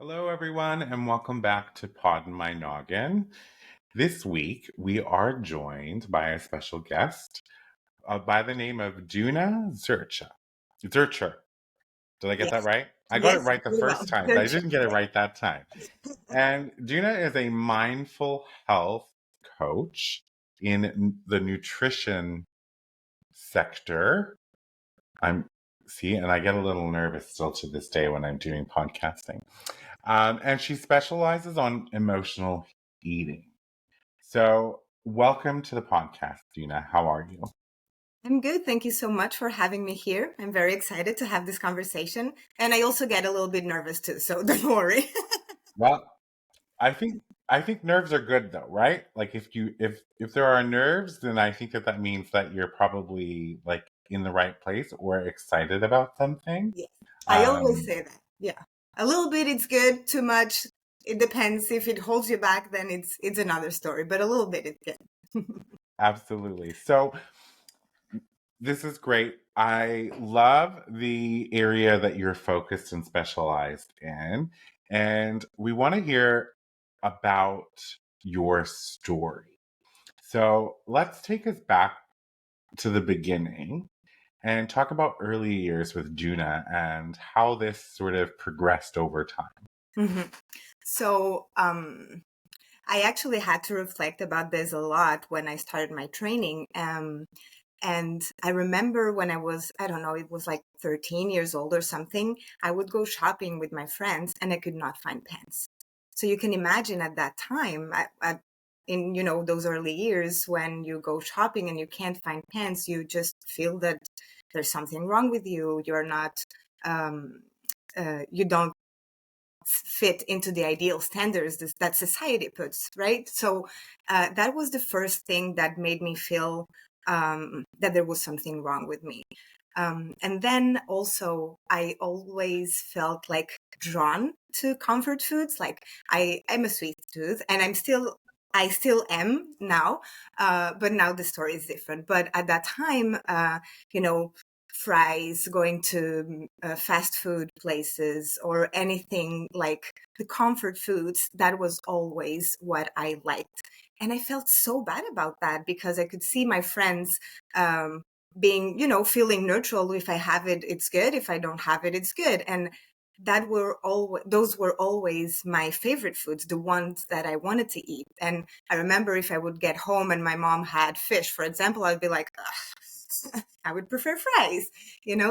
Hello, everyone, and welcome back to Poddin My Noggin. This week, we are joined by a special guest by the name of Duna Zurcher. Zurcher. Did I get that Yes, right? I got it yes, right the very well. first time, but I Good job. didn't get it right that time. And Duna is a mindful health coach in the nutrition sector. I'm and I get a little nervous still to this day when I'm doing podcasting. And she specializes on emotional eating. So, welcome to the podcast, Dina. How are you? I'm good. Thank you so much for having me here. I'm very excited to have this conversation. And I also get a little bit nervous too, so don't worry. Well, I think nerves are good though, right? Like if there are nerves, then I think that means that you're probably like in the right place or excited about something. Yes, I always Um, say that. Yeah. A little bit it's good, too much it depends. If it holds you back, then it's another story, but a little bit it's good. Absolutely. So this is great. I love the area that you're focused and specialized in. And we want to hear about your story. So let's take us back to the beginning and talk about early years with Juna and how this sort of progressed over time. Mhm. So, I actually had to reflect about this a lot when I started my training. And I remember when I was, I don't know, it was like 13 years old or something, I would go shopping with my friends and I could not find pants. So you can imagine at that time, in those early years when you go shopping and you can't find pants, you just feel that there's something wrong with you. You're not, um, you don't fit into the ideal standards that society puts, right? So that was the first thing that made me feel that there was something wrong with me. And then also, I always felt like drawn to comfort foods. Like I'm a sweet tooth, and I still am now, but now the story is different. But at that time, you know, fries, going to fast food places, or anything like the comfort foods, that was always what I liked. And I felt so bad about that because I could see my friends being, feeling neutral. If I have it, it's good. If I don't have it, it's good. And those were always my favorite foods, the ones that I wanted to eat. And I remember if I would get home and my mom had fish, for example, I'd be like, I would prefer fries,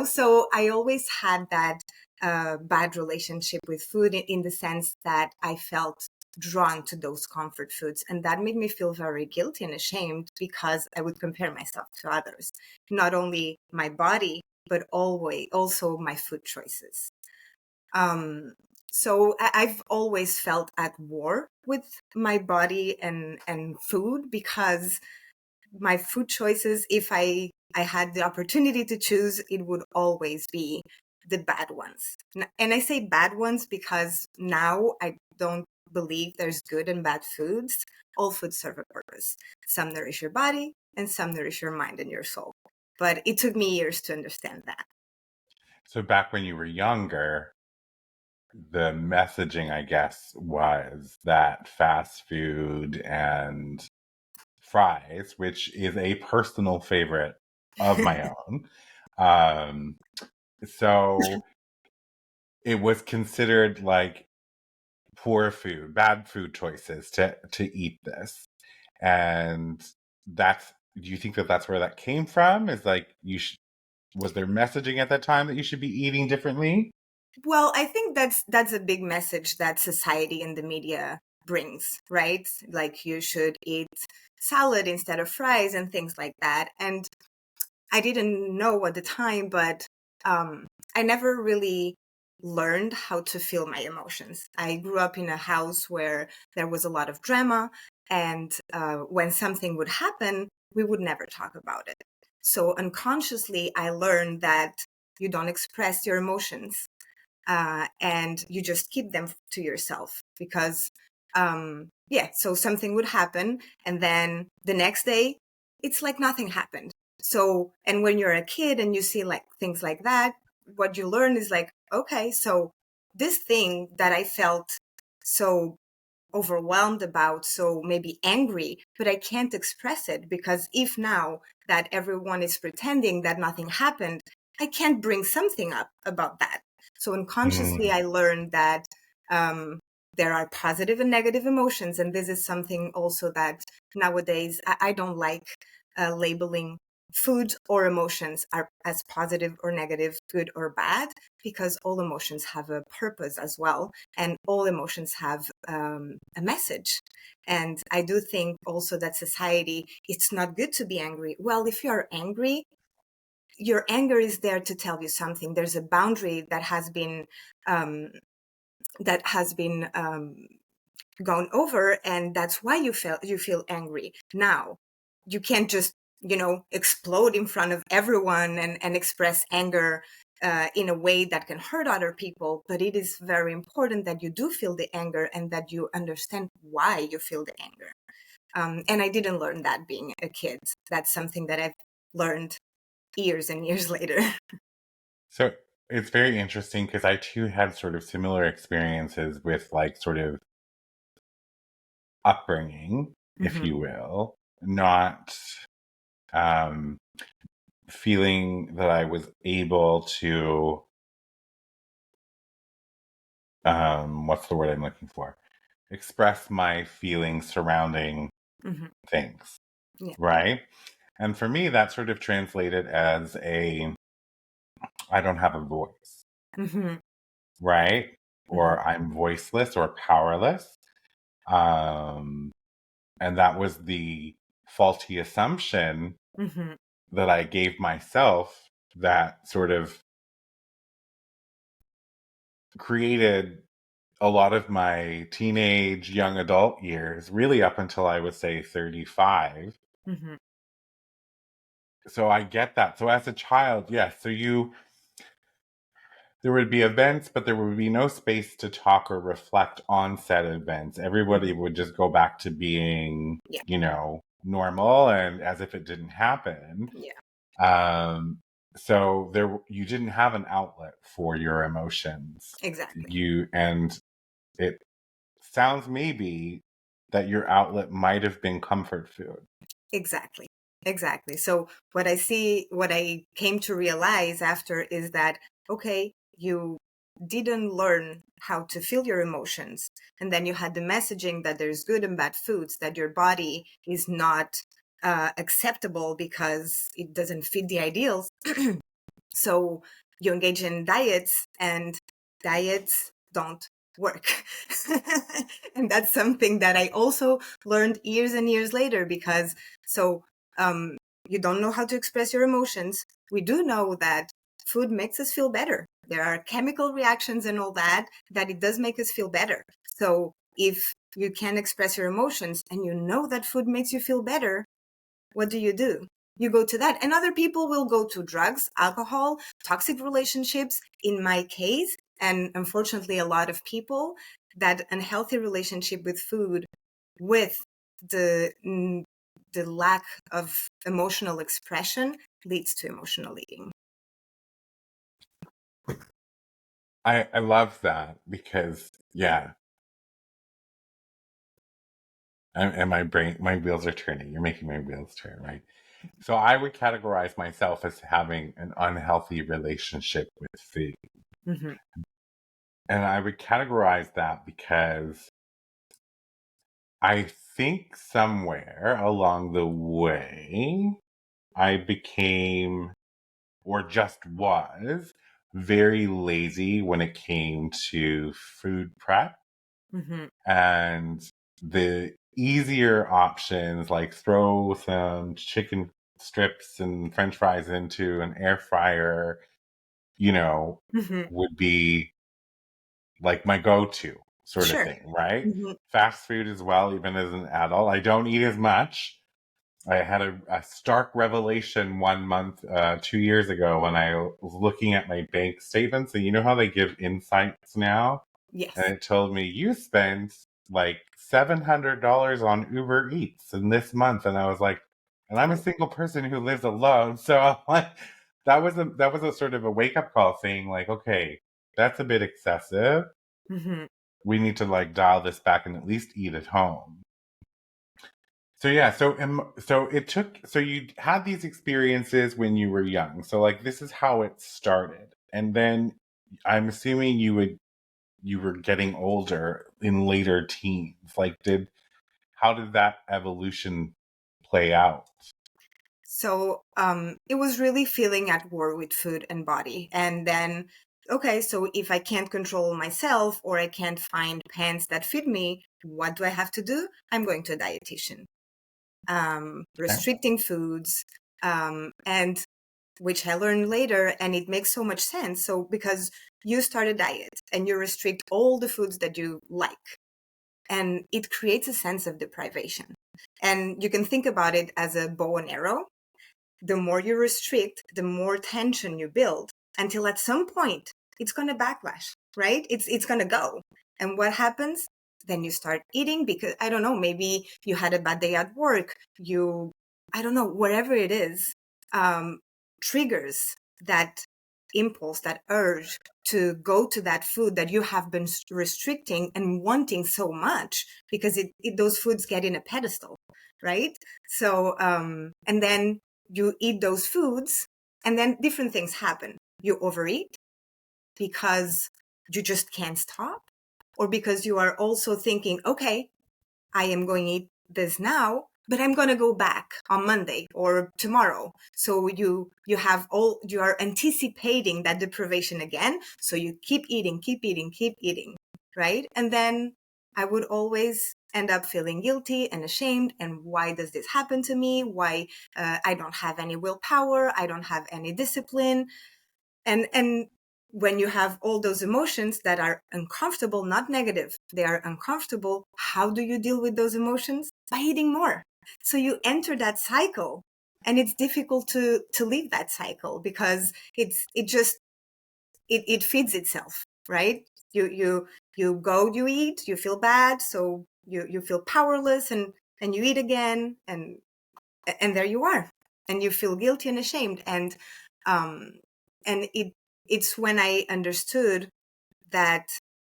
So I always had that bad relationship with food in the sense that I felt drawn to those comfort foods. And that made me feel very guilty and ashamed because I would compare myself to others, not only my body, but always also my food choices. Um, so I've always felt at war with my body and food because my food choices, if I had the opportunity to choose, it would always be the bad ones. And I say bad ones because now I don't believe there's good and bad foods. All foods serve a purpose. Some nourish your body and some nourish your mind and your soul. But it took me years to understand that. So, back when you were younger, the messaging, I guess, was that fast food and fries, which is a personal favorite of my own. Um, so it was considered like poor food, bad food choices to eat this, and that's. Do you think that that's where that came from? Is like was there messaging at that time that you should be eating differently? Well, I think that's a big message that society and the media brings, right? Like you should eat salad instead of fries and things like that. And I didn't know at the time, but I never really learned how to feel my emotions. I grew up in a house where there was a lot of drama, and when something would happen, we would never talk about it. So unconsciously, I learned that you don't express your emotions, and you just keep them to yourself because yeah, so something would happen and then the next day it's like nothing happened. So, and when you're a kid and you see like things like that, what you learn is like, okay, so this thing that I felt so overwhelmed about, so maybe angry, but I can't express it, because if now that everyone is pretending that nothing happened, I can't bring something up about that. So unconsciously, I learned that there are positive and negative emotions. And this is something also that nowadays I don't like labeling foods or emotions are as positive or negative, good or bad, because all emotions have a purpose as well, and all emotions have a message. And I do think also that society, it's not good to be angry. Well, if you're angry, your anger is there to tell you something. There's a boundary that has been um, gone over, and that's why you feel angry. Now you can't just explode in front of everyone and express anger in a way that can hurt other people, but it is very important that you do feel the anger and that you understand why you feel the anger. And I didn't learn that being a kid. That's something that I've learned years and years later. So it's very interesting because I too had sort of similar experiences with like sort of upbringing, if Mm-hmm. you will, not um, feeling that I was able to, what's the word I'm looking for? Express my feelings surrounding Mm-hmm. things, Yeah. right? And for me, that sort of translated as I don't have a voice, Mm-hmm. right? Mm-hmm. Or I'm voiceless or powerless. Um, and that was the faulty assumption Mm-hmm. that I gave myself that sort of created a lot of my teenage, young adult years, really up until I would say 35. Mm-hmm. So I get that. So as a child, yes, there would be events, but there would be no space to talk or reflect on said events. Mm-hmm. Everybody would just go back to being, Yeah. normal and as if it didn't happen. Yeah. Um, so you didn't have an outlet for your emotions. Exactly. And it sounds maybe that your outlet might have been comfort food. Exactly. Exactly. So what I came to realize after is that, okay, you didn't learn how to feel your emotions. And then you had the messaging that there's good and bad foods, that your body is not acceptable because it doesn't fit the ideals. So you engage in diets, and diets don't work. And that's something that I also learned years and years later, because so you don't know how to express your emotions. We do know that food makes us feel better. There are chemical reactions and all that, that it does make us feel better. So if you can express your emotions and you know that food makes you feel better, what do? You go to that. And other people will go to drugs, alcohol, toxic relationships. In my case, and unfortunately a lot of people, that unhealthy relationship with food, with the lack of emotional expression, leads to emotional eating. I love that because, yeah, and my wheels are turning. You're making my wheels turn, right? So I would categorize myself as having an unhealthy relationship with food. Mm-hmm. And I would categorize that because I think somewhere along the way, I became, or just was, very lazy when it came to food prep. Mm-hmm. And the easier options, like throw some chicken strips and french fries into an air fryer, you know, Mm-hmm. would be like my go-to sort of Sure. thing, right? Mm-hmm. Fast food as well, even as an adult. I don't eat as much. I had a stark revelation 1 month, 2 years ago, when I was looking at my bank statements. And you know how they give insights now? And Yes. it told me you spent like $700 on Uber Eats in this month. And I was like, and I'm a Oh. single person who lives alone. So I'm like, that was a sort of a wake up call saying like, okay, that's a bit excessive. Hmm. We need to like dial this back and at least eat at home. So yeah, so it took, so you had these experiences when you were young. So like this is how it started. And then I'm assuming you were getting older in later teens. Like how did that evolution play out? So it was really feeling at war with food and body. And then, okay, so if I can't control myself or I can't find pants that fit me, what do I have to do? I'm going to a dietitian. Okay. Restricting foods, and which I learned later, and it makes so much sense. So because you start a diet and you restrict all the foods that you like, and it creates a sense of deprivation. And you can think about it as a bow and arrow. The more you restrict, the more tension you build until at some point it's going to backlash, right? It's going to go. And what happens? Then you start eating because I don't know, maybe you had a bad day at work. I don't know, whatever it is, um, triggers that impulse, that urge to go to that food that you have been restricting and wanting so much because those foods get in a pedestal, right? So, and then you eat those foods, and then different things happen. You overeat because you just can't stop, or because you are also thinking, okay, I am going to eat this now, but I'm going to go back on Monday or tomorrow. So you are anticipating that deprivation again. So you keep eating, keep eating, keep eating, right? And then I would always end up feeling guilty and ashamed. And why does this happen to me? Why I don't have any willpower? I don't have any discipline. And when you have all those emotions that are uncomfortable, not negative, they are uncomfortable, how do you deal with those emotions? By eating more. So you enter that cycle, and it's difficult to leave that cycle because it feeds itself, right? You go, you eat, you feel bad, so you feel powerless, and you eat again, and there you are, and you feel guilty and ashamed. Um and it's when I understood that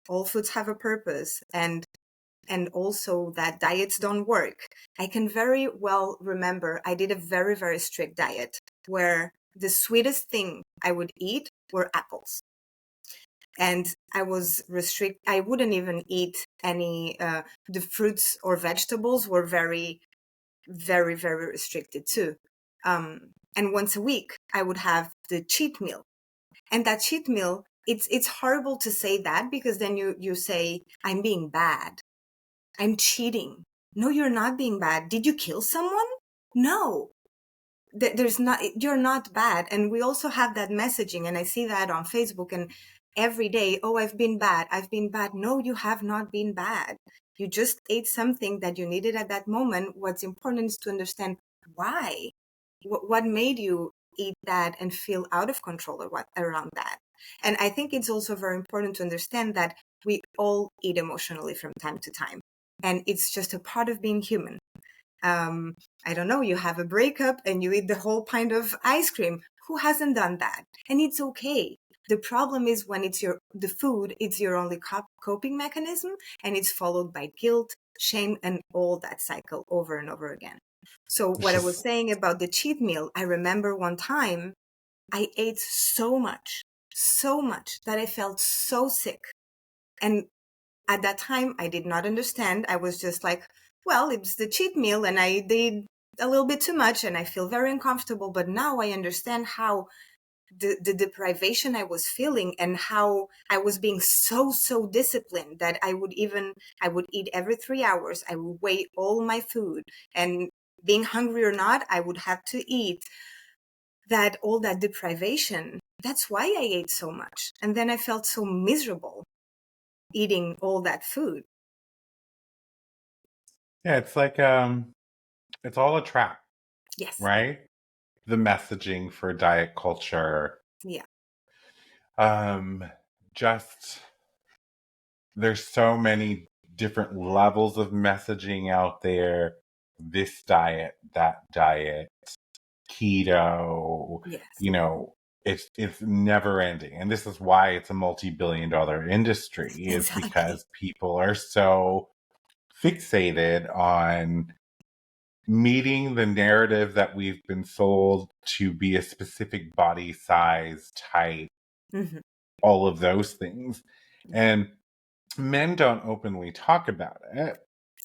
all foods have a purpose, and also that diets don't work. I can very well remember I did a very, very strict diet where the sweetest thing I would eat were apples. And I wouldn't even eat any, the fruits or vegetables were very, very, very restricted too. And once a week, I would have the cheat meal. And that cheat meal, it's horrible to say that, because then you say, I'm being bad. I'm cheating. No, you're not being bad. Did you kill someone? No. There's not, you're not bad. And we also have that messaging, and I see that on Facebook and every day, oh, I've been bad. I've been bad. No, you have not been bad. You just ate something that you needed at that moment. What's important is to understand why. What made you eat that and feel out of control or what around that. And I think it's also very important to understand that we all eat emotionally from time to time. And it's just a part of being human. um, I don't know, you have a breakup and you eat the whole pint of ice cream. Who hasn't done that? And it's okay. The problem is when the food, it's your only coping mechanism, and it's followed by guilt, shame, and all that cycle over and over again. So It's what I was just, saying about the cheat meal, I remember one time I ate so much that I felt so sick. And at that time, I did not understand. I was just like, well, it's the cheat meal, and I did a little bit too much, and I feel very uncomfortable. But now I understand how the deprivation I was feeling, and how I was being so disciplined that I would eat every 3 hours. I would weigh all my food, and being hungry or not, I would have to eat. That all that deprivation, that's why I ate so much. And then I felt so miserable eating all that food. yeah, it's like it's all a trap, Yes. right? The messaging for diet culture. Yeah. Um just there's so many different levels of messaging out there. This diet, that diet, keto, Yes. you know, it's never ending. And this is why it's a multi-billion-dollar industry, is Exactly. because people are so fixated on meeting the narrative that we've been sold to be a specific body size, type, Hmm. all of those things. And men don't openly talk about it,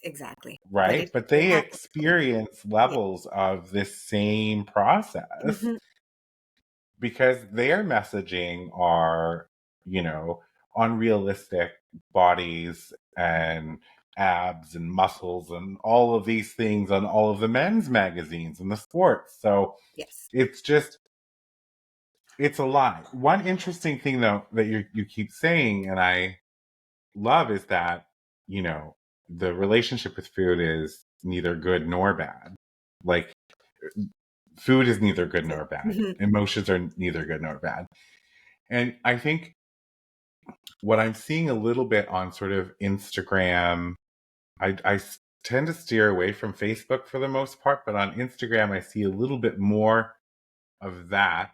Exactly. But right? it But it they happens. experience Yeah. levels of this same process Hmm. because their messaging are, you know, unrealistic bodies and abs and muscles and all of these things on all of the men's magazines and the sports. So Yes. it's just, it's a lie. One interesting thing though that you keep saying, and I love, is that, you know, the relationship with food is neither good nor bad. Like, food is neither good nor bad. Hmm. Emotions are neither good nor bad. And I think what I'm seeing a little bit on sort of Instagram, I tend to steer away from Facebook for the most part, but on Instagram, I see a little bit more of that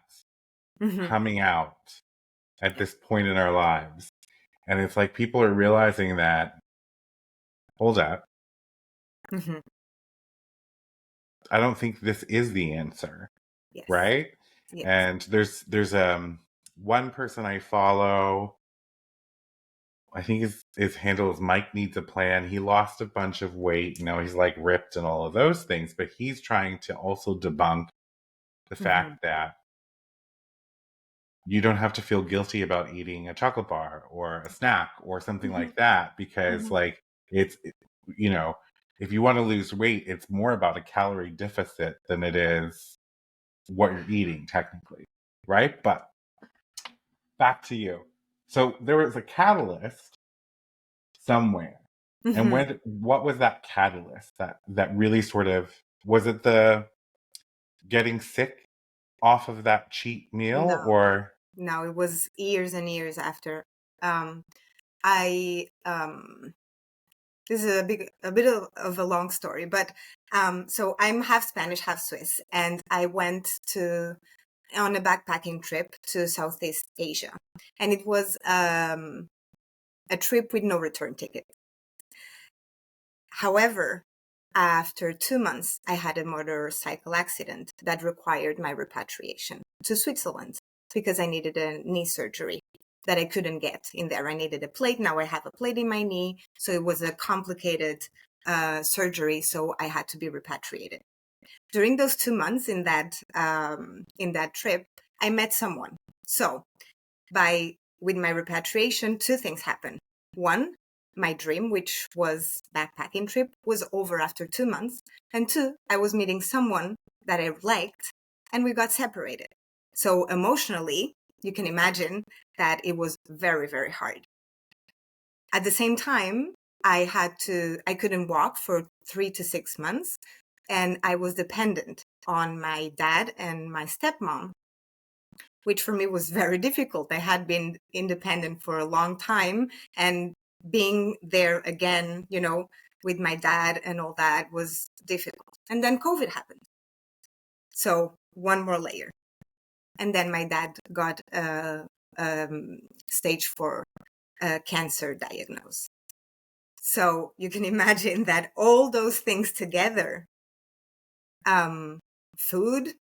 Hmm. coming out at Yeah. this point in our lives. And it's like people are realizing that, hold up, Hmm. I don't think this is the answer, Yes. right? Yes. And there's one person I follow, I think his handle is Mike Needs a Plan. He lost a bunch of weight. You know, he's like ripped and all of those things, but he's trying to also debunk the Hmm. fact that you don't have to feel guilty about eating a chocolate bar or a snack or something Hmm. like that, because Hmm. like you know, if you want to lose weight, it's more about a calorie deficit than it is what you're eating technically, right? But back to you. So there was a catalyst somewhere. And Hmm. what was that catalyst that really sort of, was it the getting sick off of that cheat meal, No, or no, it was years and years after. Um, I This is a bit of a long story, but so I'm half Spanish, half Swiss, and I went to on a backpacking trip to Southeast Asia, and it was a trip with no return ticket. However, after 2 months, I had a motorcycle accident that required my repatriation to Switzerland because I needed a knee surgery that I couldn't get in there. I needed a plate. Now I have a plate in my knee. So it was a complicated surgery. So I had to be repatriated. During those 2 months in that trip, I met someone. So with my repatriation, two things happened. One, my dream, which was backpacking trip, was over after 2 months. And two, I was meeting someone that I liked and we got separated. So emotionally, you can imagine that it was very, very hard. At the same time, I couldn't walk for 3 to 6 months and I was dependent on my dad and my stepmom, which for me was very difficult. I had been independent for a long time, and being there again, with my dad and all that was difficult. And then COVID happened. So one more layer. And then my dad got a stage 4 cancer diagnosis. So you can imagine that all those things together, um, food,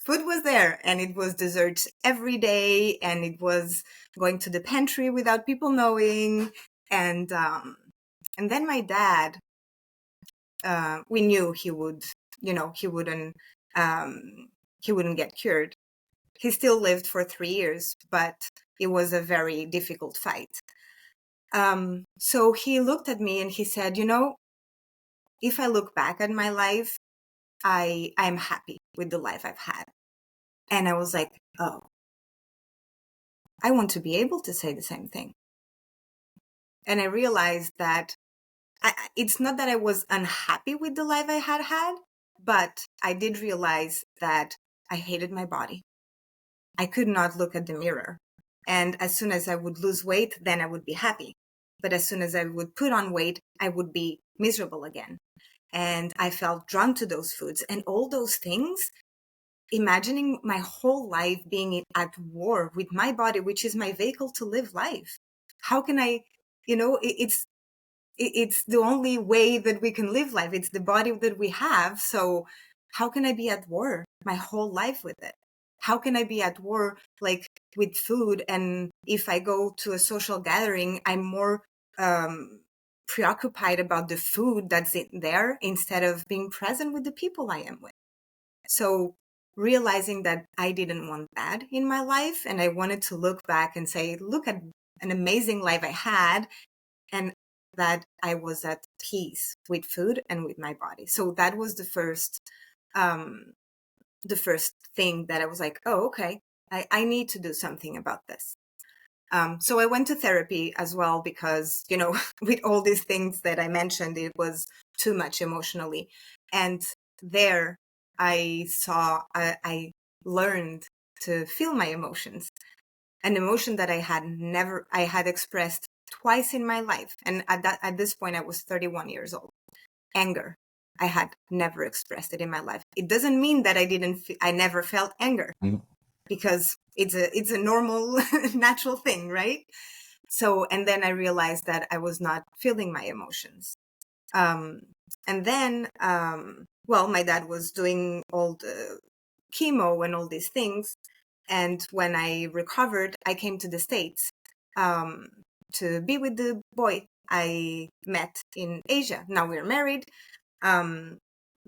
food was there, and it was desserts every day, and it was going to the pantry without people knowing, and then my dad, we knew he would, he wouldn't, um, he wouldn't get cured. He still lived for 3 years, but it was a very difficult fight. So he looked at me and he said, if I look back at my life, I'm happy with the life I've had. And I was like, oh, I want to be able to say the same thing. And I realized that it's not that I was unhappy with the life I had, but I did realize that I hated my body. I could not look at the mirror. And as soon as I would lose weight, then I would be happy. But as soon as I would put on weight, I would be miserable again. And I felt drawn to those foods. And all those things imagining my whole life being at war with my body, which is my vehicle to live life. How can I, it's the only way that we can live life. It's the body that we have. So how can I be at war my whole life with it? How can I be at war like with food? And if I go to a social gathering, I'm more preoccupied about the food that's in there instead of being present with the people I am with. So realizing that I didn't want that in my life, and I wanted to look back and say, look at an amazing life I had, and that I was at peace with food and with my body. So that was um, the first thing that I was like, oh, okay, I need to do something about this. So I went to therapy as well because, with all these things that I mentioned, it was too much emotionally. And there I learned to feel my emotions, an emotion that I had expressed twice in my life. And at this point, I was 31 years old. Anger. I had never expressed it in my life. It doesn't mean that I never felt anger, because it's a normal, natural thing, right? So, and then I realized that I was not feeling my emotions. Um, and then, well, my dad was doing all the chemo and all these things. And when I recovered, I came to the States um, to be with the boy I met in Asia. Now we're married. Um,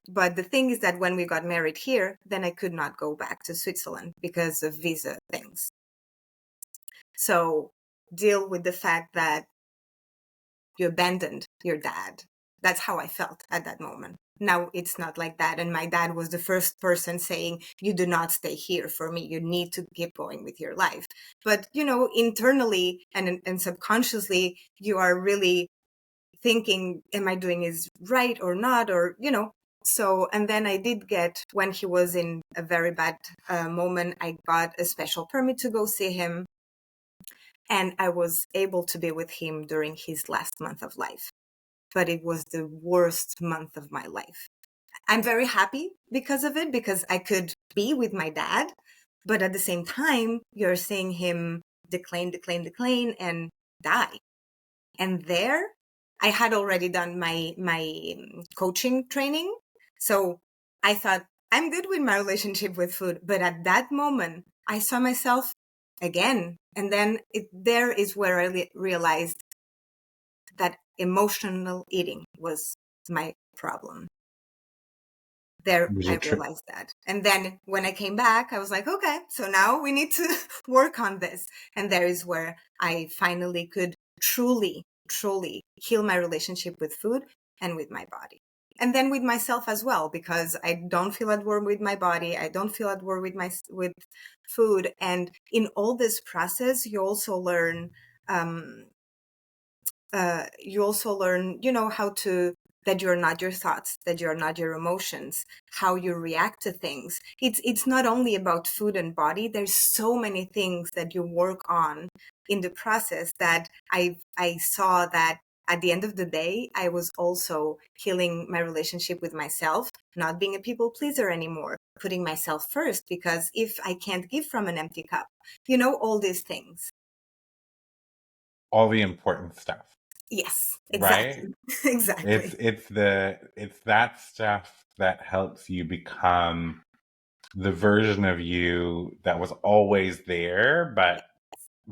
but the thing is that when we got married here, then I could not go back to Switzerland because of visa things. So deal with the fact that you abandoned your dad. That's how I felt at that moment. Now it's not like that. And my dad was the first person saying, you do not stay here for me. You need to keep going with your life. But, internally and subconsciously, you are really thinking, am I doing is right or not? Or, so, and then I did get, when he was in a very bad moment, I got a special permit to go see him. And I was able to be with him during his last month of life. But it was the worst month of my life. I'm very happy because of it, because I could be with my dad. But at the same time, you're seeing him decline, and die. And there, I had already done my coaching training. So I thought, I'm good with my relationship with food. But at that moment, I saw myself again. And then there is where I realized that emotional eating was my problem. There, Was I it realized that. And then when I came back, I was like, okay, so now we need to work on this. And there is where I finally could truly, truly heal my relationship with food and with my body. And then with myself as well, because I don't feel at war with my body. I don't feel at war with food. And in all this process, you also learn, how to, that you're not your thoughts, that you're not your emotions, how you react to things. It's not only about food and body. There's so many things that you work on in the process that I saw that at the end of the day, I was also healing my relationship with myself, not being a people pleaser anymore, putting myself first, because if I can't give from an empty cup, all these things. all the important stuff, Yes, right? exactly. Exactly. It's that stuff that helps you become the version of you that was always there, but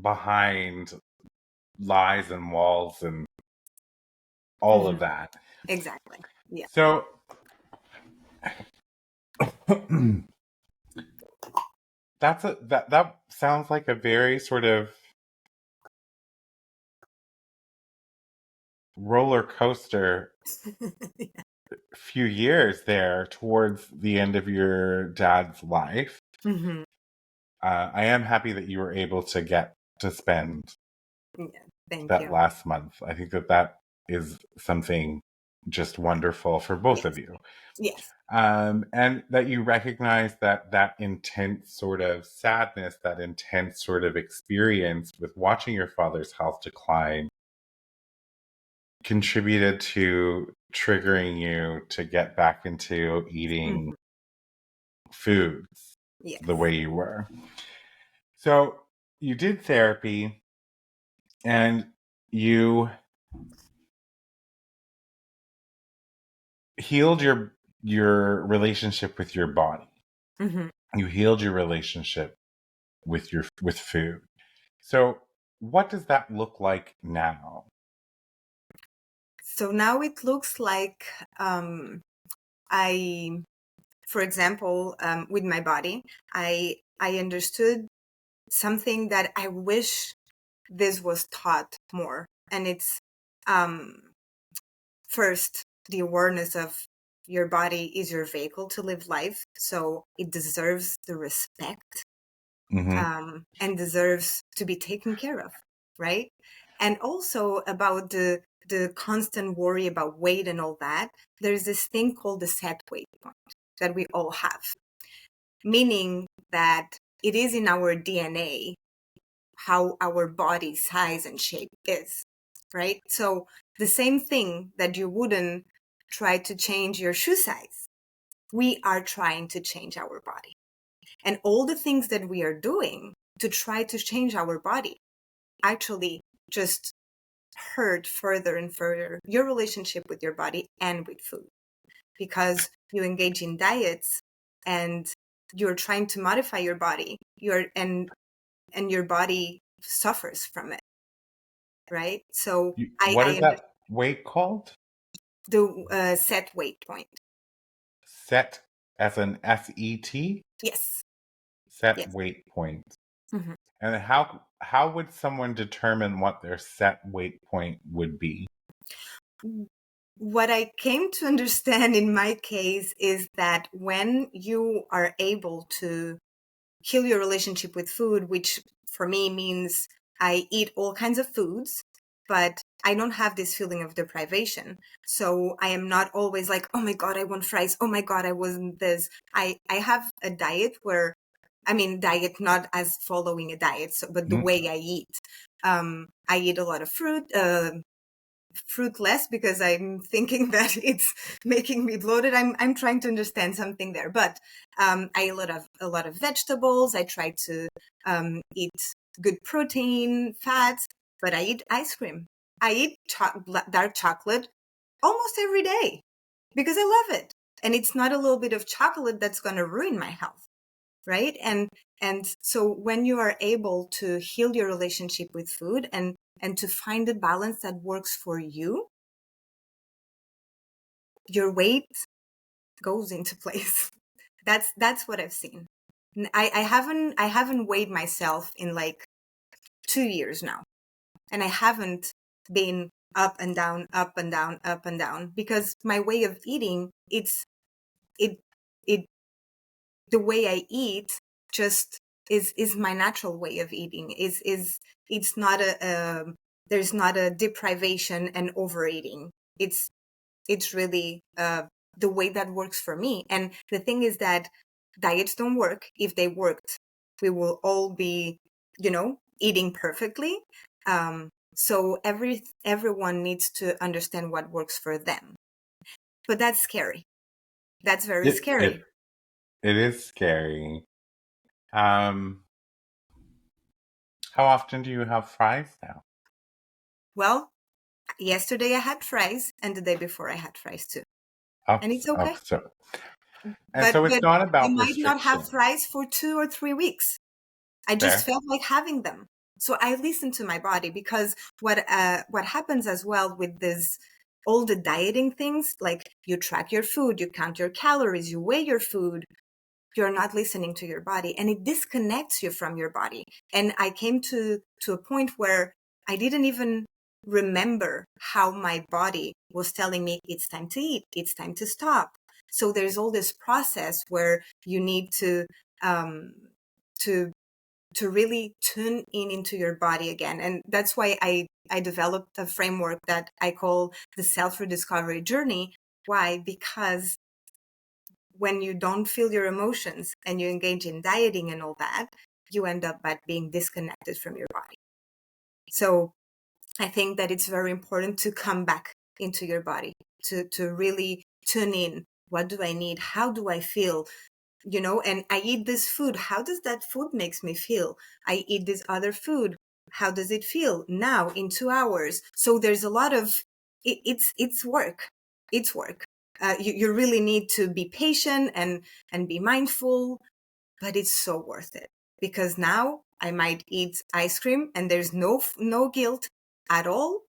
behind lies and walls and all of Mhm. that. Exactly. Yeah. So that sounds like a very sort of roller coaster few years there towards the end of your dad's life. Hmm. I am happy that you were able to get to spend Yeah. Thank that you. last month. I think that is something just wonderful for both of Yes. you. Yes. And that you recognize that intense sort of sadness, that intense sort of experience with watching your father's health decline contributed to triggering you to get back into eating Hmm. foods Yes. the way you were. So you did therapy and you healed your relationship with your body. Hmm. You healed your relationship with food. So what does that look like now? So now it looks like I, for example, with my body, I understood something that I wish this was taught more, and it's um, first the awareness of your body is your vehicle to live life, so it deserves the respect, Mm-hmm. and deserves to be taken care of, right? And also about the constant worry about weight and all that. There's this thing called the set weight point that we all have, meaning that it is in our DNA how our body size and shape is, right? So the same thing that you wouldn't try to change your shoe size, we are trying to change our body. And all the things that we are doing to try to change our body actually just hurt further and further your relationship with your body and with food, because you engage in diets and you're trying to modify your body, and your body suffers from it, right? So What I is that weight called? the set weight point. Set as an SET? Yes. Set Yes. weight point. Hmm. And how would someone determine what their set weight point would be? What I came to understand in my case is that when you are able to heal your relationship with food, which for me means I eat all kinds of foods, but I don't have this feeling of deprivation. So I am not always like, oh my God, I want fries. Oh my God, I wasn't this. I have a diet where, I mean, diet, not as following a diet, so, but the Mm, way I eat. I eat a lot of fruit less because I'm thinking that it's making me bloated. I'm trying to understand something there, but I eat a lot of vegetables. I try to eat good protein, fats, but I eat ice cream. I eat dark chocolate almost every day because I love it, and it's not a little bit of chocolate that's going to ruin my health, right? And so when you are able to heal your relationship with food and to find a balance that works for you, your weight goes into place. That's what I've seen. I haven't weighed myself in like 2 years now, and I haven't been up and down, up and down, up and down, because my way of eating, it it the way I eat just is my natural way of eating. Is It's not there's not a deprivation and overeating. It's really the way that works for me. And the thing is that diets don't work. If they worked, we will all be, eating perfectly. So everyone needs to understand what works for them. But that's scary. That's very It scary. it it is scary. Um, how often do you have fries now? Well, yesterday I had fries, and the day before I had fries too, Oh, and it's okay. so and But so it's not I about might not have restriction. fries for 2 or 3 weeks. I just Fair. felt like having them. So I listened to my body, because what happens as well with this, all the dieting things, like you track your food, you count your calories, you weigh your food, you're not listening to your body, and it disconnects you from your body. And I came to a point where I didn't even remember how my body was telling me it's time to eat, it's time to stop. So there's all this process where you need um to to really tune in into your body again. And that's why I developed a framework that I call the self-rediscovery journey. Why? Because when you don't feel your emotions and you engage in dieting and all that, you end up by being disconnected from your body. So I think that it's very important to come back into your body, to really tune in. What do I need? How do I feel? and I eat this food. How does that food makes me feel? I eat this other food. How does it feel now in 2 hours? So there's a lot of, it's work. It's work. You really need to be patient and be mindful, but it's so worth it, because now I might eat ice cream and there's no guilt at all.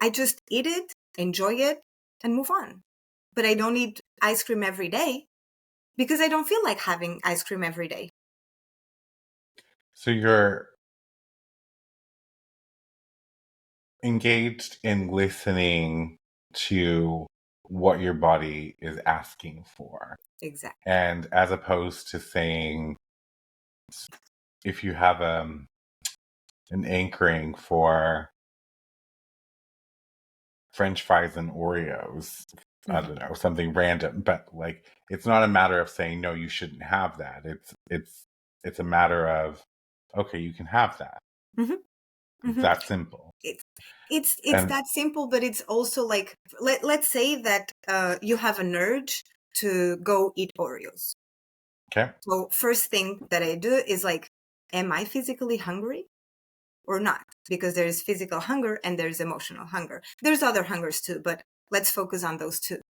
I just eat it, enjoy it, and move on. But I don't eat ice cream every day because I don't feel like having ice cream every day. So you're engaged in listening to what your body is asking for. Exactly. And as opposed to saying, if you have an anchoring for French fries and Oreos, I don't know, something random, but like, it's not a matter of saying, no, you shouldn't have that. It's a matter of, okay, you can have that. Mm-hmm. It's Mm-hmm. that simple. It's And that simple, but it's also like, let's say that you have an urge to go eat Oreos. okay, So first thing that I do is like, am I physically hungry or not? Because there's physical hunger and there's emotional hunger. There's other hungers too, but let's focus on those two.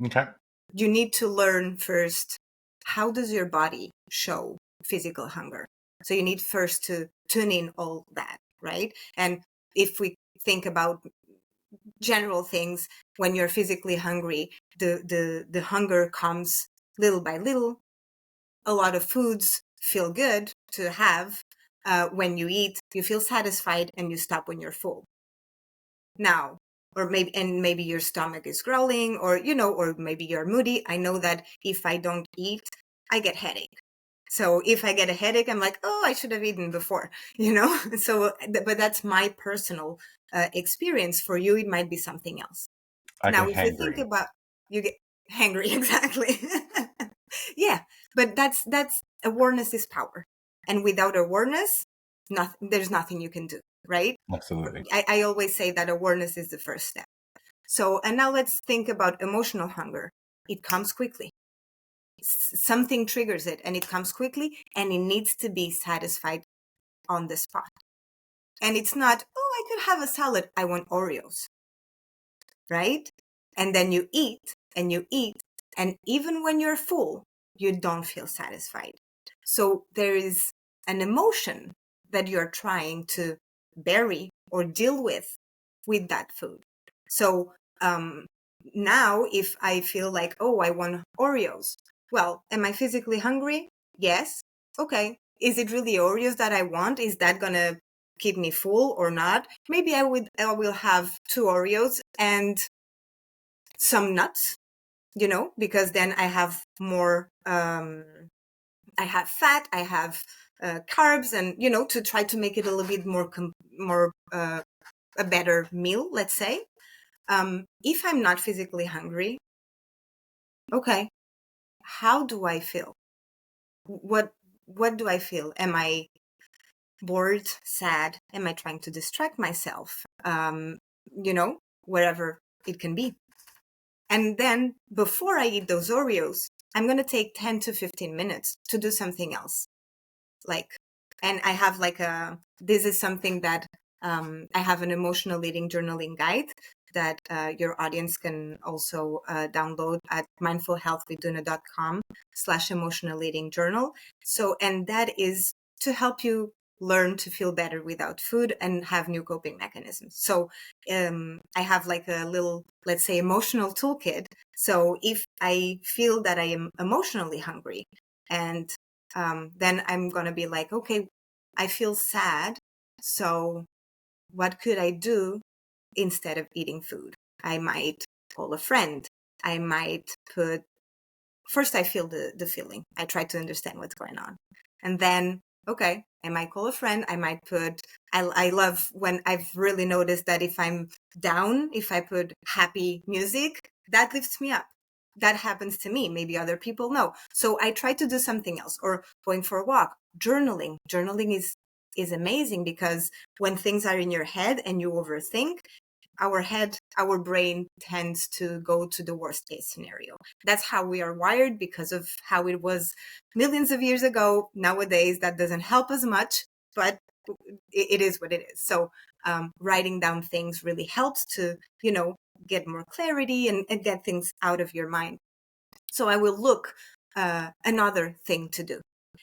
okay, You need to learn first, how does your body show physical hunger? So you need first to tune in all that, right? And if we think about general things, when you're physically hungry, the hunger comes little by little. A lot of foods feel good to have. When you eat, you feel satisfied and you stop when you're full. Now, or maybe your stomach is growling, or maybe you're moody. I know that if I don't eat, I get headache. So if I get a headache, I'm like, oh, I should have eaten before, So, but that's my personal experience. For you, it might be something else. I Now, get if we think hangry. about, you get hangry, exactly. Yeah, but that's awareness is power, and without awareness, there's nothing you can do, right? Absolutely. I always say that awareness is the first step. So, and now let's think about emotional hunger. It comes quickly. Something triggers it and it comes quickly, and it needs to be satisfied on the spot. And it's not, oh, I could have a salad. I want Oreos, right? And then you eat and you eat. And even when you're full, you don't feel satisfied. So there is an emotion that you're trying to bury or deal with that food. So now if I feel like, oh, I want Oreos, well, am I physically hungry? Yes. Okay. Is it really Oreos that I want? Is that going to keep me full or not? Maybe I will have 2 Oreos and some nuts, because then I have more, I have fat, I have carbs, and, to try to make it a little bit more a better meal, let's say. If I'm not physically hungry, okay, how do I feel? What do I feel? Am I bored, sad? Am I trying to distract myself? Wherever it can be. And then before I eat those Oreos, I'm going to take 10 to 15 minutes to do something else. And I have this is something that I have an emotional eating journaling guide that your audience can also download at mindfulhealthwithduna.com/emotional eating journal. So, and that is to help you learn to feel better without food and have new coping mechanisms. So I have a little, let's say, emotional toolkit. So if I feel that I am emotionally hungry, and then I'm going to be like, okay, I feel sad. So what could I do instead of eating food? I might call a friend. I might first I feel the feeling. I try to understand what's going on. And then, okay, I might call a friend. I might I love when I've really noticed that if I'm down, if I put happy music, that lifts me up. That happens to me. Maybe other people know. So I try to do something else, or going for a walk, journaling. Journaling is amazing, because when things are in your head and you overthink, our head, our brain tends to go to the worst case scenario. That's how we are wired because of how it was millions of years ago. Nowadays, that doesn't help as much, but it is what it is. So writing down things really helps to, get more clarity and get things out of your mind. So I will look another thing to do.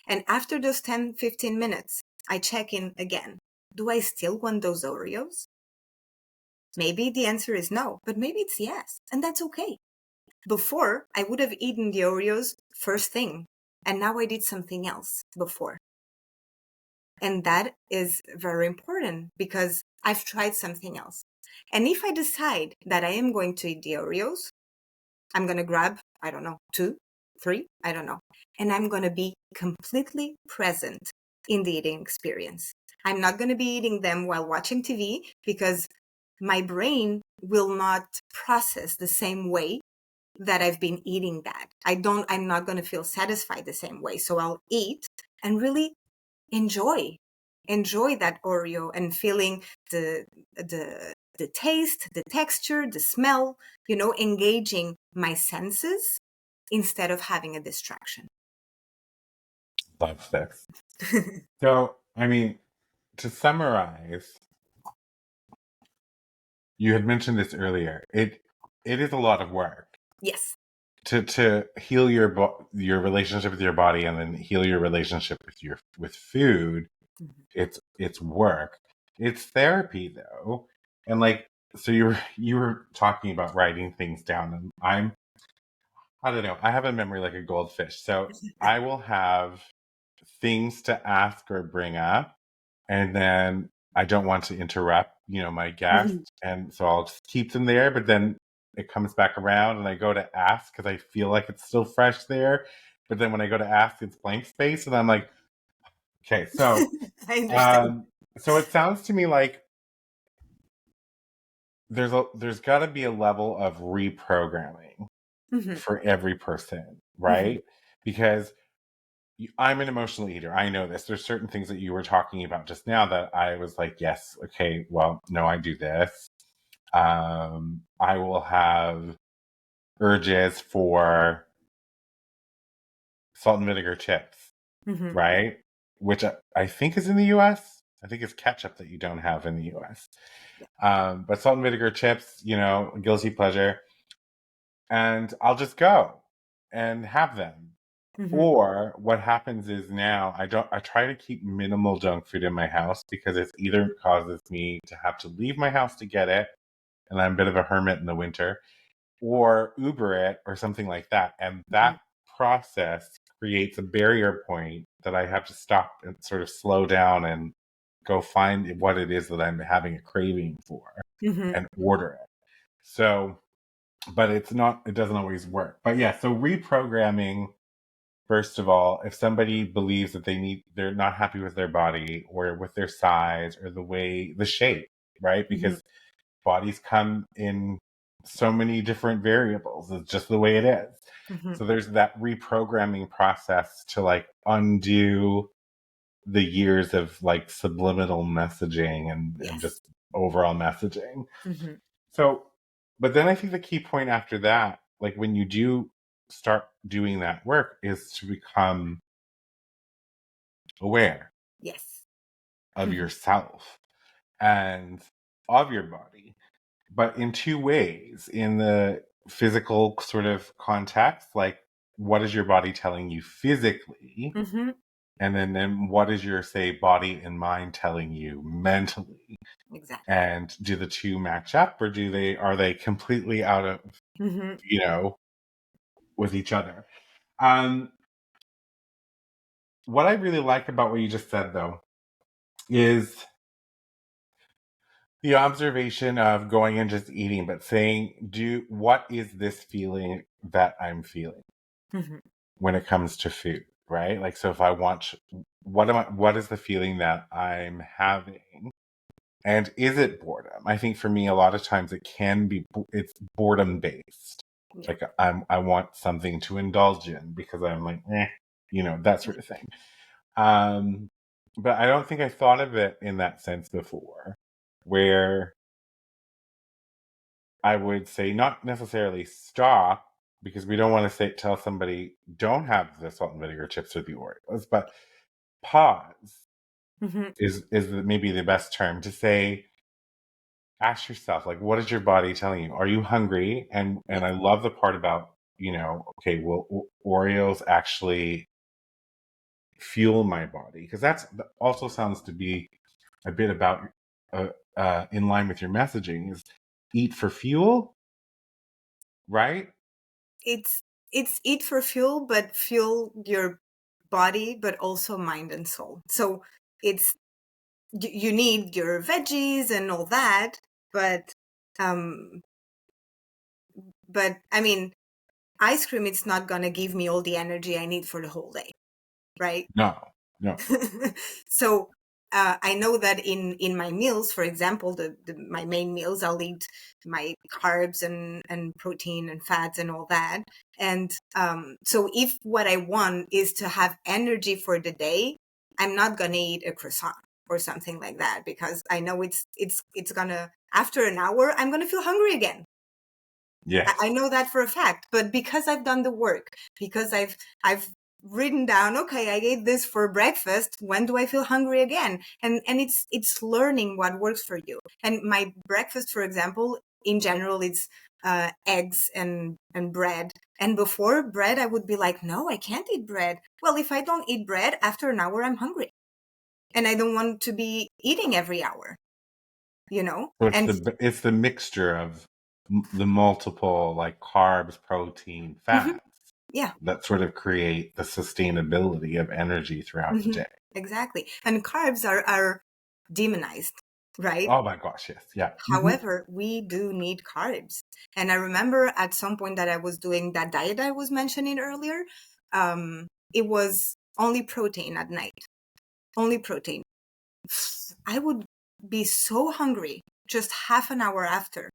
And after those 10, 15 minutes, I check in again. Do I still want those Oreos? Maybe the answer is no, but maybe it's yes, and that's okay. Before, I would have eaten the Oreos first thing, and now I did something else before. And that is very important because I've tried something else. And if I decide that I am going to eat the Oreos, I'm going to grab, I don't know, 2, 3, I don't know. And I'm going to be completely present in the eating experience. I'm not going to be eating them while watching TV because my brain will not process the same way that I've been eating that. I'm not going to feel satisfied the same way. So I'll eat and really enjoy that Oreo and feeling the taste, the texture, the smell, engaging my senses instead of having a distraction. Love this. So, I mean, to summarize, you had mentioned this earlier. It is a lot of work. Yes. To heal your relationship with your body and then heal your relationship with food. Mm-hmm. It's work. It's therapy though. And like, so you were talking about writing things down, and I don't know, I have a memory like a goldfish. So I will have things to ask or bring up, and then I don't want to interrupt, my guest. Mm-hmm. And so I'll just keep them there, but then it comes back around and I go to ask because I feel like it's still fresh there. But then when I go to ask, it's blank space. And I'm like, okay, so, I understand. So it sounds to me like there's got to be a level of reprogramming mm-hmm. for every person, right? Mm-hmm. Because I'm an emotional eater. I know this. There's certain things that you were talking about just now that I was like, yes, okay, well, no, I do this. I will have urges for salt and vinegar chips, mm-hmm. right? Which I think is in the US. I think it's ketchup that you don't have in the US. But salt and vinegar chips, guilty pleasure. And I'll just go and have them. Mm-hmm. Or what happens is now I try to keep minimal junk food in my house because it either causes me to have to leave my house to get it, and I'm a bit of a hermit in the winter, or Uber it or something like that. And that process creates a barrier point that I have to stop and sort of slow down and go find what it is that I'm having a craving for mm-hmm. and order it. So, but it doesn't always work. But yeah, so reprogramming. First of all, if somebody believes that they're not happy with their body or with their size or the shape, right? Because mm-hmm. bodies come in so many different variables. It's just the way it is. Mm-hmm. So there's that reprogramming process to like undo the years of like subliminal messaging and just overall messaging. Mm-hmm. So, but then I think the key point after that, like when you do start doing that work, is to become aware of mm-hmm. yourself and of your body, but in two ways. In the physical sort of context, like what is your body telling you physically? Mm-hmm. And then what is your, say, body and mind telling you mentally? Exactly. And do the two match up, or are they completely out of, mm-hmm. With each other? What I really like about what you just said, though, is the observation of going and just eating, but saying, what is this feeling that I'm feeling mm-hmm. when it comes to food, right? Like, so if I want, what is the feeling that I'm having? And is it boredom? I think for me, a lot of times it's boredom based. Yeah. Like I want something to indulge in because I'm like, that sort of thing. But I don't think I thought of it in that sense before, where I would say not necessarily stop, because we don't want to tell somebody don't have the salt and vinegar chips or the Oreos, but pause Hmm. is maybe the best term to say. Ask yourself, like, what is your body telling you? Are you hungry? And Yes. I love the part about, okay, well, Oreos actually fuel my body, because that also sounds to be a bit about in line with your messaging, is eat for fuel, right? It's eat for fuel, but fuel your body, but also mind and soul. So it's you need your veggies and all that, but um I mean, ice cream, it's not gonna give me all the energy I need for the whole day, right? No, no. So I know that in my meals, for example, my main meals, I'll eat my carbs and protein and fats and all that. And so if what I want is to have energy for the day, I'm not gonna eat a croissant or something like that, because I know it's gonna, after an hour, I'm gonna feel hungry again. I Yes. know that for a fact, but because I've done the work, because I've written down, okay, I ate this for breakfast. When do I feel hungry again? And it's learning what works for you. And my breakfast, for example, in general, it's eggs and bread. And before bread, I would be like, no, I can't eat bread. Well, if I don't eat bread, after an hour, I'm hungry, and I don't want to be eating every hour, you know. So And it's the mixture of the multiple, like, carbs, protein, mhm, fats yeah. that sort of create the sustainability of energy throughout the Hmm. day. Exactly. And carbs are demonized, right? Oh my gosh, yes, yeah. However, we do need carbs. And I remember at some point that I was doing that diet I was mentioning earlier. It was only protein at night, only protein. I would be so hungry just half an hour after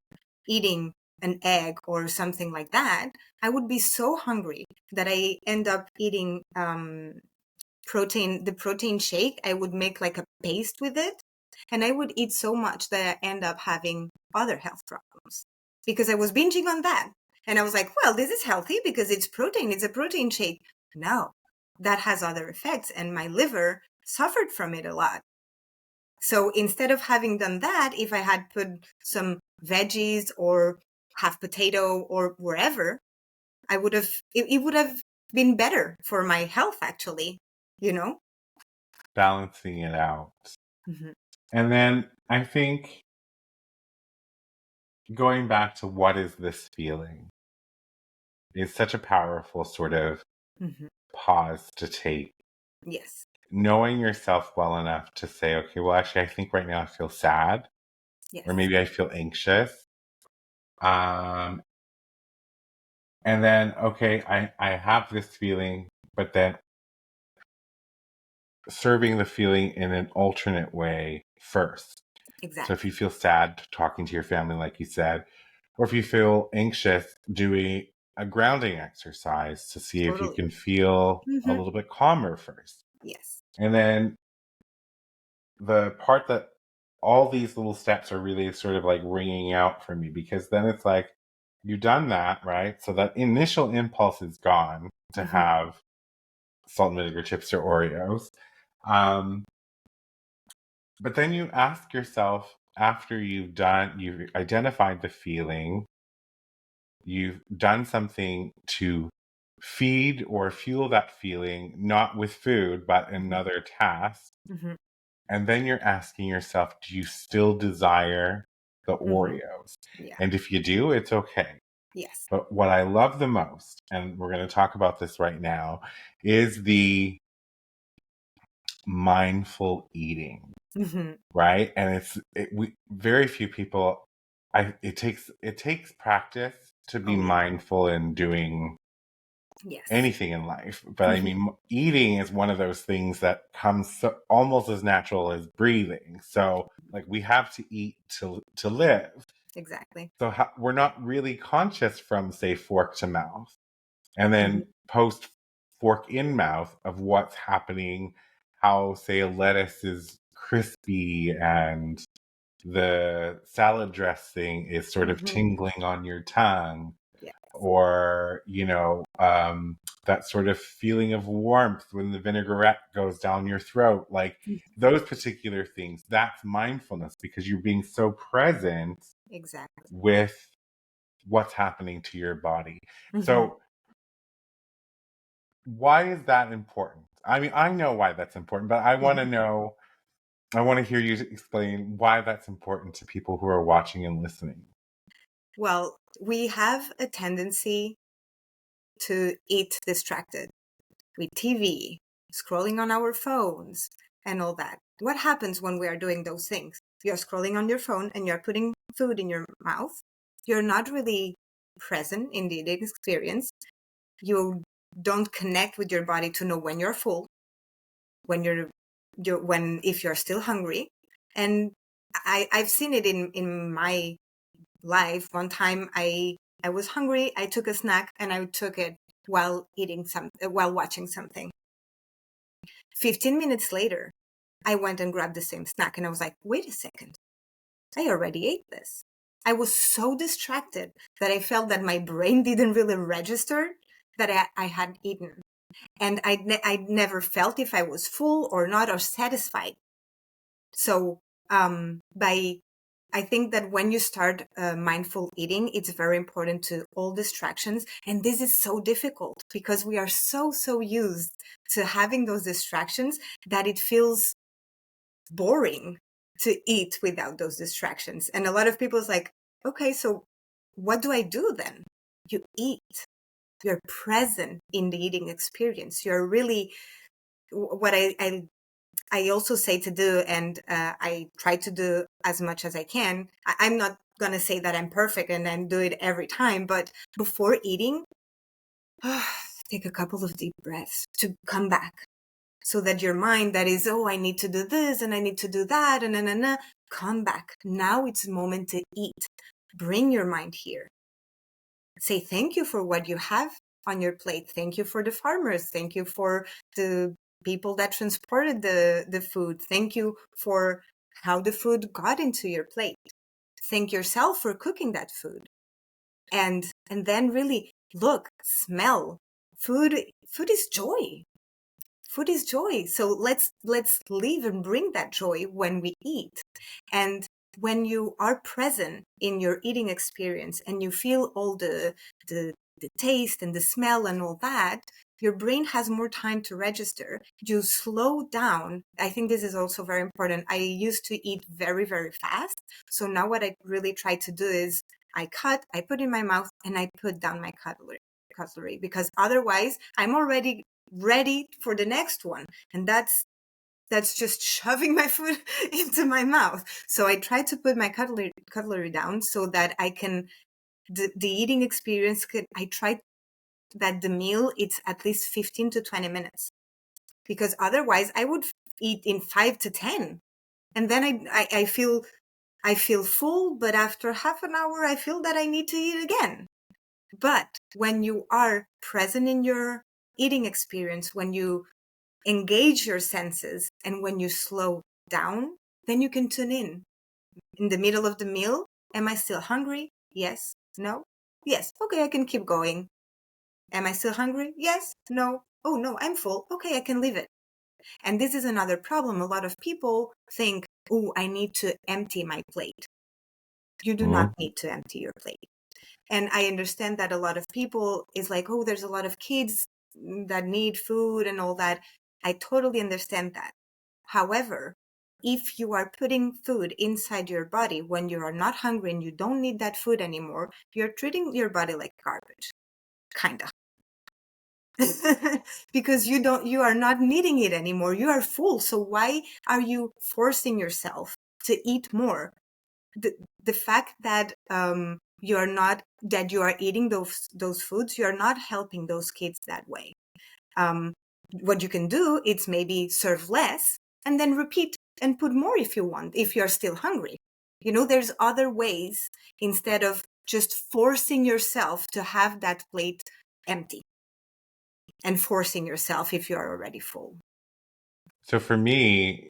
eating an egg or something like that. I would be so hungry that I end up eating the protein shake. I would make like a paste with it, and I would eat so much that I end up having other health problems because I was binging on that. And I was like, well, this is healthy because it's protein, it's a protein shake. No, that has other effects, and my liver suffered from it a lot. So instead of having done that, if I had put some veggies or half potato or wherever, I would have, it would have been better for my health, actually, you know? Balancing it out. Hmm. And then I think going back to what is this feeling is such a powerful sort of Hmm. pause to take. Yes. Knowing yourself well enough to say, okay, well, actually, I think right now I feel sad, or Yes. maybe I feel anxious. Um, and then, okay, I have this feeling, but then serving the feeling in an alternate way first. So if Exactly. you feel sad, talking to your family, like you said, or if you feel anxious, doing a grounding exercise to see if you Totally. can feel a Hmm. little bit calmer first. Yes. And then the part that all these little steps are really sort of like ringing out for me, because then it's like you've done that, right? So that initial impulse is gone to Hmm. have salt and vinegar chips or Oreos. Um, but then you ask yourself, after you've identified the feeling, you've done something to feed or fuel that feeling, not with food, but Hmm. another task. Hmm. And then you're asking yourself, do you still desire the Hmm. Oreos? Yeah. And if you do, it's okay. Yes. But what I love the most, and we're going to talk about this right now, is the mindful eating, Hmm. right? And we very few people. It takes practice to be Oh, yeah. mindful in doing Yes. anything in life. But I Hmm. mean, eating is one of those things that comes almost as natural as breathing. So, like, we have to eat to live. Exactly. So we're not really conscious from, say, fork to mouth, and Hmm. then post fork in mouth of what's happening, how, say, a lettuce is crispy and the salad dressing is sort of Mm-hmm. tingling on your tongue, Yeah. or that sort of feeling of warmth when the vinaigrette goes down your throat, like those particular things. That's mindfulness, because you're being so present Exactly. with what's happening to your body. Mm-hmm. So why is that important? I mean, I know why that's important, but I want to know, I want to hear you explain why that's important to people who are watching and listening. Well, we have a tendency to eat distracted with TV, scrolling on our phones, and all that. What happens when we are doing those things? You're scrolling on your phone and you're putting food in your mouth. You're not really present in the eating experience. You don't connect with your body to know when you're full, when when if you're still hungry. And I've seen it in my life. One time I was hungry, I took a snack and I took it while while watching something. 15 minutes later, I went and grabbed the same snack and I was like, wait a second, I already ate this. I was so distracted that I felt that my brain didn't really register that I had eaten. And I never felt if I was full or not or satisfied. So I think that when you start mindful eating, it's very important to all distractions. And this is so difficult because we are so used to having those distractions that it feels boring to eat without those distractions. And a lot of people is like, okay, so what do I do then? You eat. You're present in the eating experience. You're really what I also say to do, and I try to do as much as I can. I'm not going to say that I'm perfect and then do it every time, but before eating, take a couple of deep breaths to come back so that your mind that is, oh, I need to do this and I need to do that, and come back. Now it's moment to eat. Bring your mind here. Say thank you for what you have on your plate. Thank you for the farmers. Thank you for the people that transported the food. Thank you for how the food got into your plate. Thank yourself for cooking that food. And then really look, smell. Food is joy. Food is joy. So let's live and bring that joy when we eat. And when you are present in your eating experience and you feel all the taste and the smell and all that, your brain has more time to register. You slow down. I think this is also very important. I used to eat very fast. So now what I really try to do is I put in my mouth, and I put down my cutlery, because otherwise I'm already ready for the next one, and that's just shoving my food into my mouth. So I try to put my cutlery down so that I can the eating experience could I try that the meal it's at least 15 to 20 minutes, because otherwise I would eat in 5 to 10, and then I feel full, but after half an hour I feel that I need to eat again. But when you are present in your eating experience, when you engage your senses, and when you slow down, then you can tune in the middle of the meal. Am I still hungry? Yes. No? Yes. Okay, I can keep going. Am I still hungry? Yes. No. Oh no, I'm full. Okay, I can leave it. And this is another problem. A lot of people think, oh, I need to empty my plate. You do not Mm-hmm. need to empty your plate. And I understand that a lot of people is like, oh, there's a lot of kids that need food and all that. I totally understand that. However, if you are putting food inside your body when you are not hungry and you don't need that food anymore, you're treating your body like garbage. Kinda. Because you are not needing it anymore. You are full. So why are you forcing yourself to eat more? The fact that you are not that you are eating those foods, you are not helping those kids that way. Um, what you can do is maybe serve less and then repeat and put more if you want, if you're still hungry. There's other ways instead of just forcing yourself to have that plate empty and forcing yourself if you're already full. So for me,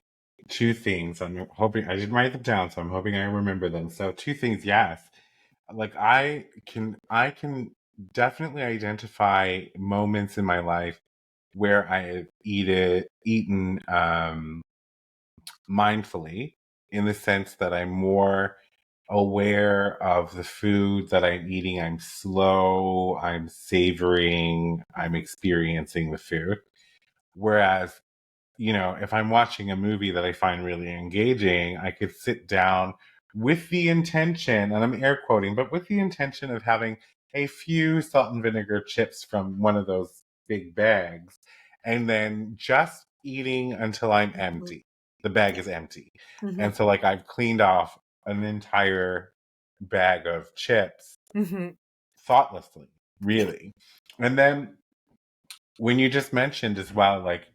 Two things. I'm hoping I didn't write them down, so I'm hoping I remember them. So two things, yes. Like I can definitely identify moments in my life where I have eaten mindfully, in the sense that I'm more aware of the food that I'm eating. I'm slow, I'm savoring, I'm Mhm. experiencing the food. Whereas, if I'm watching a movie that I find really engaging, I could sit down with the intention, and I'm air quoting, but with the intention of having a few salt and vinegar chips from one of those big bags, and then just eating until I'm Mhm. empty. The bag Yeah. is empty. Mhm. And so, like, I've cleaned off an entire bag of chips Mhm. thoughtlessly, Yeah. really. And then when you just mentioned as well, like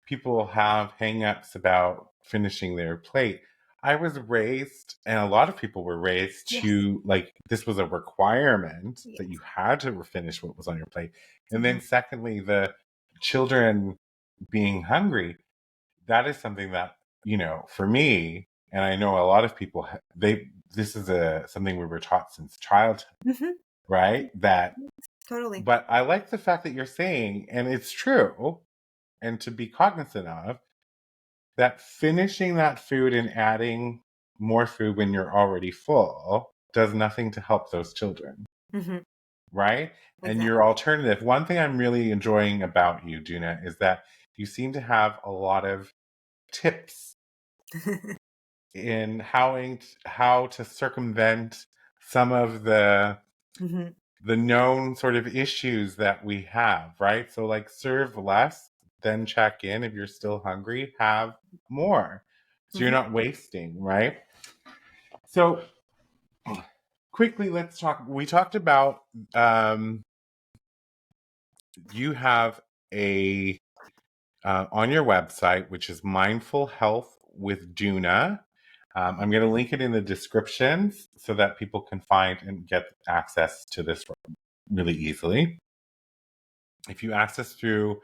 people have hangups about finishing their plate. I was raised, and a lot of people were raised Yes. to, like, this was a requirement that you Yes. had to finish what was on your plate. And Mhm. then, secondly, the children being hungry, that is something that, for me, and I know a lot of people, this is something we were taught since childhood, Mhm. right? That Totally. But I like the fact that you're saying, and it's true, and to be cognizant of, that finishing that food and adding more food when you're already full does nothing to help those children, Mhm. right? And Exactly. your alternative, one thing I'm really enjoying about you, Duna, is that you seem to have a lot of tips in how to circumvent some of Mhm. the known sort of issues that we have, right? So, like, serve less, then check in. If you're still hungry, have more. So you're Mhm. not wasting, right? So, quickly, let's talk. We talked about um, you have a on your website, which is Mindful Health with Duna. I'm going to link it in the descriptions so that people can find and get access to this really easily. If you access through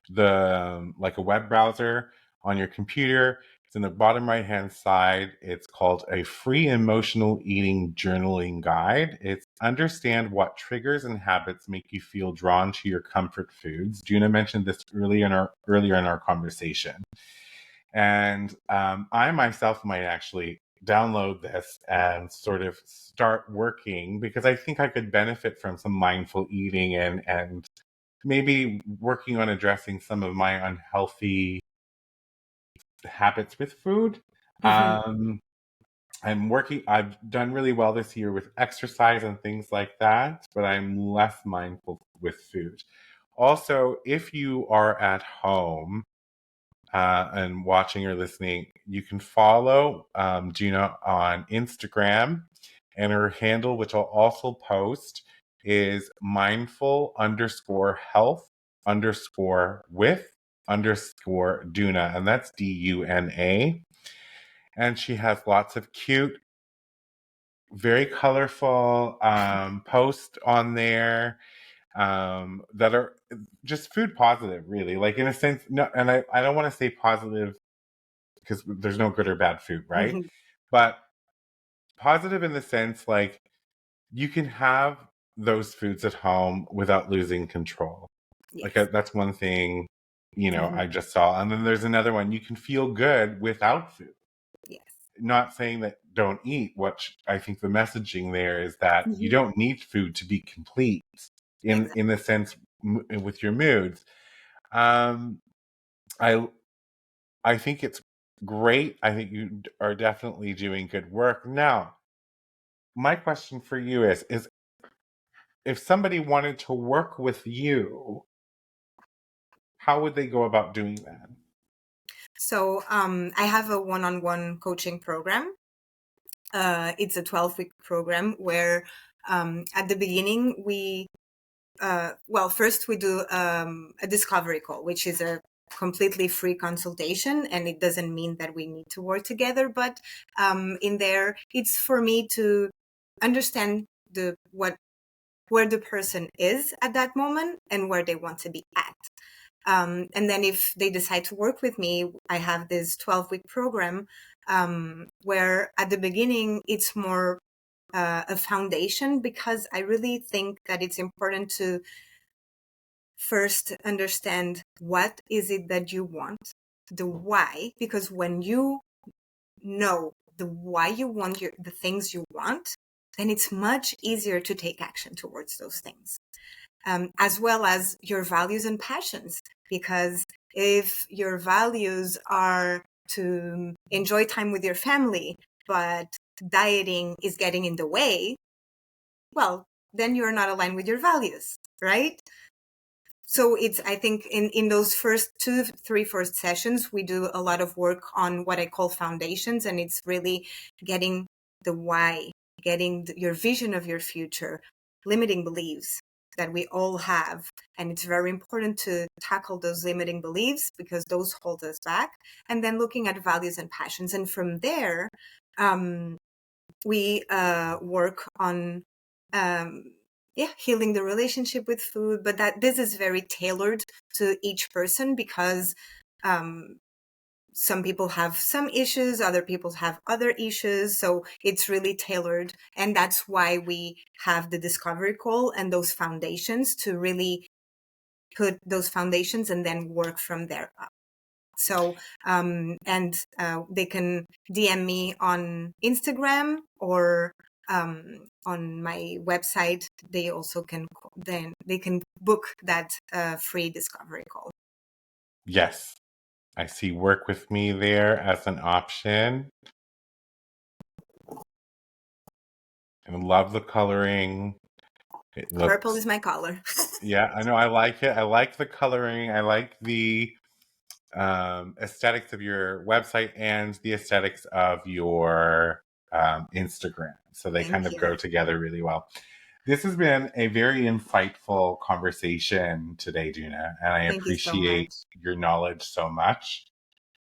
like a web browser on your computer, it's in the bottom right hand side. It's called a free emotional eating journaling guide. It's understand what triggers and habits make you feel drawn to your comfort foods. Juna mentioned this earlier in our conversation, and I myself might actually download this and sort of start working, because I think I could benefit from some mindful eating, and maybe working on addressing some of my unhealthy habits with food. Mhm. Um, I've done really well this year with exercise and things like that, but I'm less mindful with food. Also, if you are at home and watching or listening, you can follow Gina on Instagram, and her handle, which I'll also post, is mindful underscore health underscore with underscore Duna, and that's Duna. And she has lots of cute, very colorful posts on there that are just food positive, really. Like, in a sense, no, and I don't want to say positive because there's no good or bad food, right? Mhm. But positive in the sense, like, you can have those foods at home without losing control. Like, Yes. that's one thing, Mhm. I just saw. And then there's another one: you can feel good without food. Yes. Not saying that don't eat. I think the messaging there is that you Mhm. don't need food to be complete in Exactly. the sense with your moods. Um, I I think it's great. I think you are definitely doing good work. Now, my question for you is if somebody wanted to work with you, how would they go about doing that? So I have a one-on-one coaching program. It's a 12-week program where at the beginning first we do a discovery call, which is a completely free consultation, and it doesn't mean that we need to work together, but in there it's for me to understand where the person is at that moment and where they want to be at. And then if they decide to work with me, I have this 12-week program where at the beginning it's more a foundation, because I really think that it's important to first understand what is it that you want, the why, because when you know the why you want the things you want, then it's much easier to take action towards those things, as well as your values and passions. Because if your values are to enjoy time with your family, but dieting is getting in the way, well, then you're not aligned with your values, right? So I think in those first 2-3 first sessions, we do a lot of work on what I call foundations. And it's really getting the why, getting your vision of your future, limiting beliefs that we all have. And it's very important to tackle those limiting beliefs because those hold us back. And then looking at values and passions. And from there, we work on healing the relationship with food, but that this is very tailored to each person, because some people have some issues, other people have other issues, so it's really tailored. And that's why we have the discovery call and those foundations, to really put those foundations and then work from there up. So, they can DM me on Instagram or on my website. They also can book that free discovery call. Yes. I see work with me there as an option. I love the coloring. It looks, Purple is my color. yeah, I know. I like it. I like the coloring. I like the aesthetics of your website and the aesthetics of your Instagram. So they kind Thank of you. go together really well. This has been a very insightful conversation today, Duna, and I Thank you so appreciate much. your knowledge so much.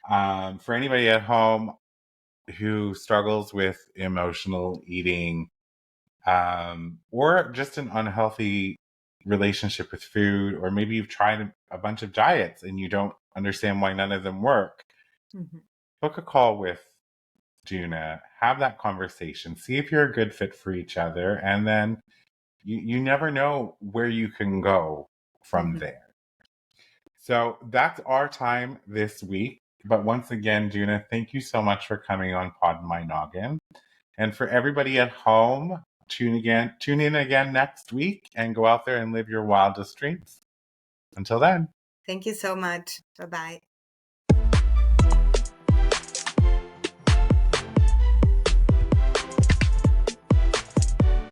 For anybody at home who struggles with emotional eating, or just an unhealthy relationship with food, or maybe you've tried a bunch of diets and you don't understand why none of them work, Mm-hmm. book a call with Juna, have that conversation, see if you're a good fit for each other, and then you never know where you can go from Mm-hmm. there. So that's our time this week. But once again, Juna, thank you so much for coming on Poddin My Noggin. And for everybody at home, tune in again next week and go out there and live your wildest dreams. Until then. Thank you so much. Bye-bye.